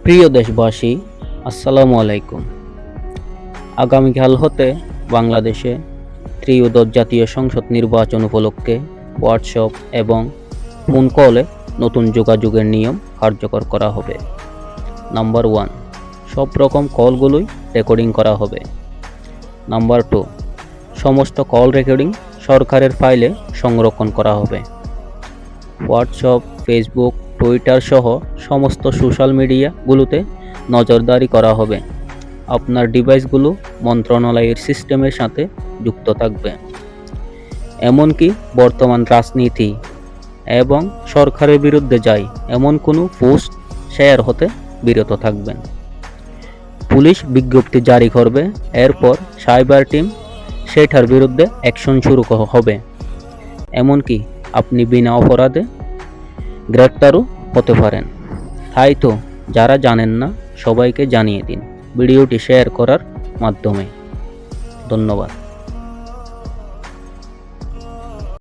প্রিয় দেশবাসী, আসসালামু আলাইকুম। আগামীকাল হতে বাংলাদেশে ত্রয়োদশ জাতীয় সংসদ নির্বাচন উপলক্ষে হোয়াটসঅ্যাপ এবং ফোন কলে নতুন যোগাযোগের নিয়ম কার্যকর করা হবে। নাম্বার 1, সব রকম কলগুলোই রেকর্ডিং করা হবে। নাম্বার 2, সমস্ত কল রেকর্ডিং সরকারের ফাইলে সংরক্ষণ করা হবে। হোয়াটসঅ্যাপ, ফেসবুক, টুইটার সহ সমস্ত সোশ্যাল মিডিয়াগুলোতে নজরদারি করা হবে। আপনার ডিভাইসগুলো মন্ত্রণালয়ের সিস্টেমের সাথে যুক্ত থাকবে। এমনকি বর্তমান রাজনীতি এবং সরকারের বিরুদ্ধে যায় এমন কোনো পোস্ট শেয়ার হতে বিরত থাকবেন। পুলিশ বিজ্ঞপ্তি জারি করবে, এরপর সাইবার টিম সেটার বিরুদ্ধে অ্যাকশন শুরু হবে। এমনকি আপনি বিনা অপরাধে গ্রেপ্তারও হতে পারেন। তাই তো যারা জানেন না সবাইকে জানিয়ে দিন ভিডিওটি শেয়ার করার মাধ্যমে। ধন্যবাদ।